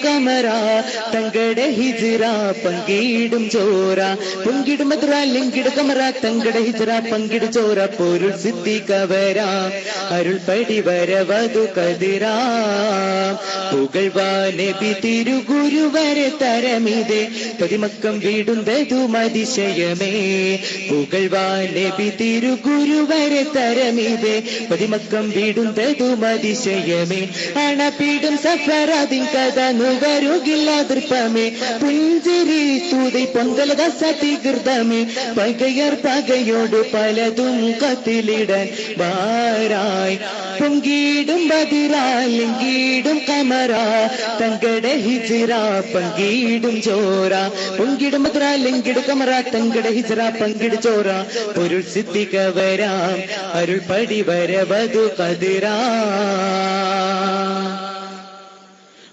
കമറ തങ്കട ഹിജ്റ പങ്കിടും ചോര പൊങ്കിടും മധുര ലിങ്കിട് കമറ തങ്കട ഹിജ്റ പങ്കിട് ചോര പൊരുൾ സിദ്ധിക്കവര അരുൾ പടി വരവതു കതിര പുകഴ്വാ നബി തിരുഗുരുവരെ തരമിതേ പതിമക്കം വീടുന്നതും അതിശയമേ പുകഴ്വാ നബി തിരുഗുരുവരെ തരമിതേ പതിമക്കം വീടുന്നതും അതിശയമേ അണപീടും സഫറാദിൻ കഥ നുകരുകില്ല ദൃപ്പമേ പുഞ്ചിരി തൂതി പൊങ്കലത സതികൃതമേ പകയർ പകയോട് പലതും കത്തിലിടാൻ വാരായി പൊങ്കിടും ബദിറാലിങ്കിടും കമറ തങ്കട ഹിജ്റ പങ്കിടും ചോര പൊങ്കിടും ബദിറാലിങ്കിടും കമറ തങ്കട ഹിജ്റ പങ്കിടും ചോര പൊരുൾ സിദ്ധിക്കവരാം അരുൾ പടി വരവതു കതിര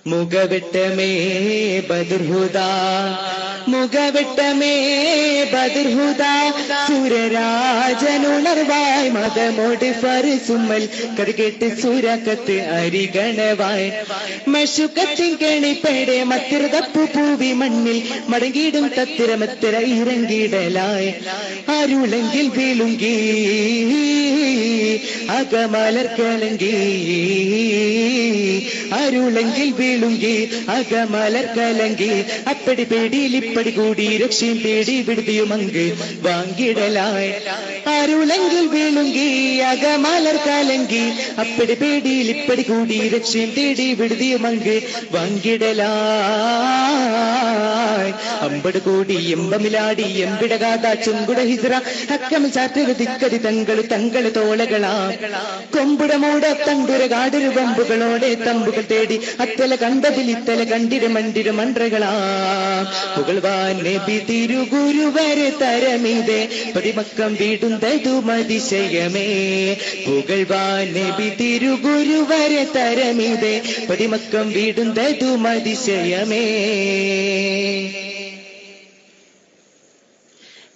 മുഖവിട്ടമേ ബദർഹുദാ മുഖവിട്ടമേ ബദർഹുദാ സൂര്യരാജനുണർവായ് മതമോട് ഫർസുമൽ കരുകേട്ട് സൂരക്കത്ത് അരികണവായ് മഷുക്കത്തിൻ കെണിപ്പേടെ മത്തിരതപ്പു പൂവി മണ്ണിൽ മടങ്ങിടും തത്തിരമത്തിര ഇറങ്ങിടലായ് അരുളെങ്കിൽ വീളുങ്കി അകമലർ കലങ്കി അരുളെങ്കിൽ വീളുങ്കി അകമലർ കലങ്കി അപ്പടി പേടിയിൽ ഇപ്പടി കൂടി രക്ഷയും തേടി വിടുതിയുമങ്ക് വാങ്ങിടലായ് അരുളെങ്കിൽ വീളുങ്കി അകമലർ കലങ്കി അപ്പടി പേടിയിൽ ഇപ്പടി കൂടി രക്ഷയും തേടി വിടുതിയുമങ്ക് വാങ്ങിടലായ് അമ്പട് കൂടി എമ്പമിലാടി എമ്പിടകാത ചുങ്കുട ഹിജ്റ ഹക്കമിൽ ചാറ്റക ദിക്കതി തങ്ങള് തോളകളാ കൊമ്പുട മൂട തണ്ടുര കാടൊരു വമ്പുകളോടെ തമ്പുകൾ തേടി അത്തല കണ്ടതിൽ ഇത്തല കണ്ടിര മണ്ടിര മന്ത്രകളാ പുകഴ്വാൻ നബി തിരുഗുരുവരെ തരമിതേ പതിമക്കം വീടുന്നതും അതിശയമേ പുകഴ്വാൻ നബി തിരുഗുരുവരെ തരമിതേ പതിമക്കം വീടുന്നതും അതിശയമേ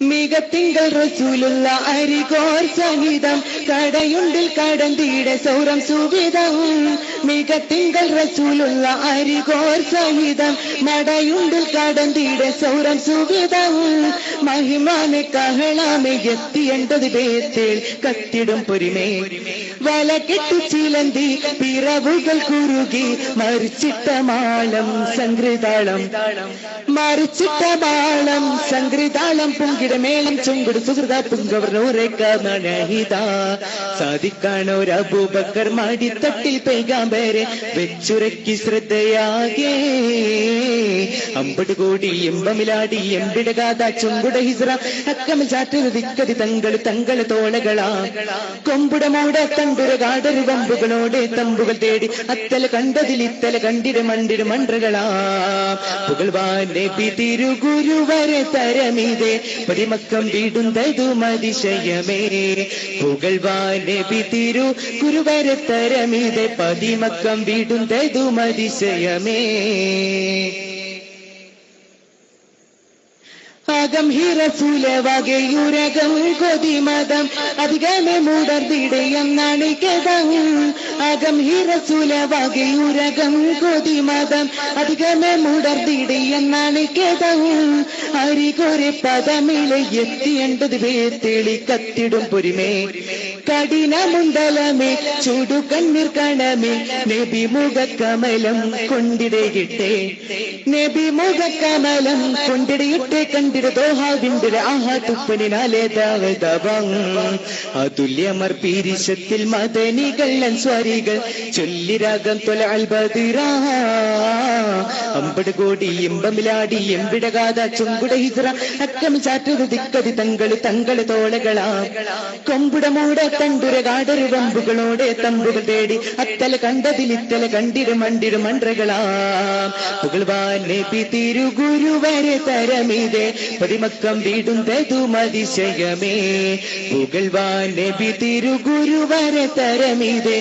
മികത്തിങ്കൾ റസൂലുള്ള അരികോർ സഹിതം കടയുണ്ടിൽ കടന്തീട സൗരം സുവിധം മികത്തിങ്കൾ റസൂലുള്ള അരികോർ സഹിതം നടയുണ്ടിൽ കടന്തീട സൗരം സുവിധം മഹിമാനെ കഹളാമെ എത്തിയേണ്ടത് ബേത്തേൽ കത്തിടും പൊരിമേ വല കെട്ടു ചിലന്തി പിറവുകൾ കുറുകി മരിച്ചിട്ട മാളം സംഗൃതാളം മരിച്ചിട്ട മാളം സംഗൃതാളം പൊങ്കിടമേളം ചുങ്കുട് സുഹൃത പുങ്കവർണൂരേക്കാമണഹിത സാധിക്കാണോർ അബൂബക്കർ മാടിത്തട്ടിൽ പേഗാമ്പരെ വെച്ചുരക്കി ശ്രദ്ധയാകെ അമ്പട് കോടി എമ്പമിലാടി എമ്പിടകാത ചുങ്കുട ഹിജ്റ അക്കമിൽ ചാറ്റൊരു ദിക്കതി തങ്ങള് തോളകളാ കൊമ്പുട മൂട തണ്ടുര കാടൊരു വമ്പുകളോടെ തമ്പുകൾ തേടി അത്തല കണ്ടതിൽ ഇത്തല കണ്ടിര മണ്ടിര മന്ത്രകളാ പുകഴ്വാൻ നബി തിരുഗുരുവരെ തരമിതേ പതിമക്കം വീടുന്നതും അതിശയമേ പുകഴ്വാൻ നബി തിരുഗുരുവരെ തരമിതേ പതിമക്കം വീടുന്നതും അതിശയമേ ആകം ഹിറസൂല വകയുരകം കൊതിമതം അധികമേ മൂടർത്തിടയം നാണിക്കതം ആകം ഹിറസൂല വകയുരകം കൊതിമതം അധികമേ മൂടർത്തിടയം നാണിക്കതം അരികൊരെ പദമിളെ എത്തിയേണ്ടത് വേർത്തെളി കത്തിടും പൊരിമേ കഠിനമുണ്ടലമേ ചൂടു കണ്ണീർ കണമേ നബി മുഖക്കമലം കൊണ്ടിടയിട്ടെ നബി മുഖക്കമലം കൊണ്ടിടയിട്ടെ കണ്ടിട ദോഹാവിണ്ടിര ആഹാ തുപ്പനിനാലേ ദാവദവം അതുല്യമർ പീരിശത്തിൽ മദനികൾ അൻസ്വാരികൾ ചൊല്ലിരാഗം തൊല അൽബദിറ അമ്പട് കോടി എമ്പമിലാടി എമ്പിടകാത ചുങ്കുട ഹിജ്റ അക്കമിൽ ചാറ്റൊരു ദിക്കതി തങ്ങള് തോളകളാ കൊമ്പുട മൂട തണ്ടുര കാടൊരു വമ്പുകളോടെ തമ്പുകൾ തേടി അത്തല കണ്ടതിൽ ഇത്തല കണ്ടിര മണ്ടിര മന്ത്രകളാ പുകഴ്വാൻ നബി തിരുഗുരുവരെ തരമിതേ പതിമക്കം വീടുന്നതും അതിശയമേ പുകഴ്വാൻ നബി തിരുഗുരുവരെ തരമിതേ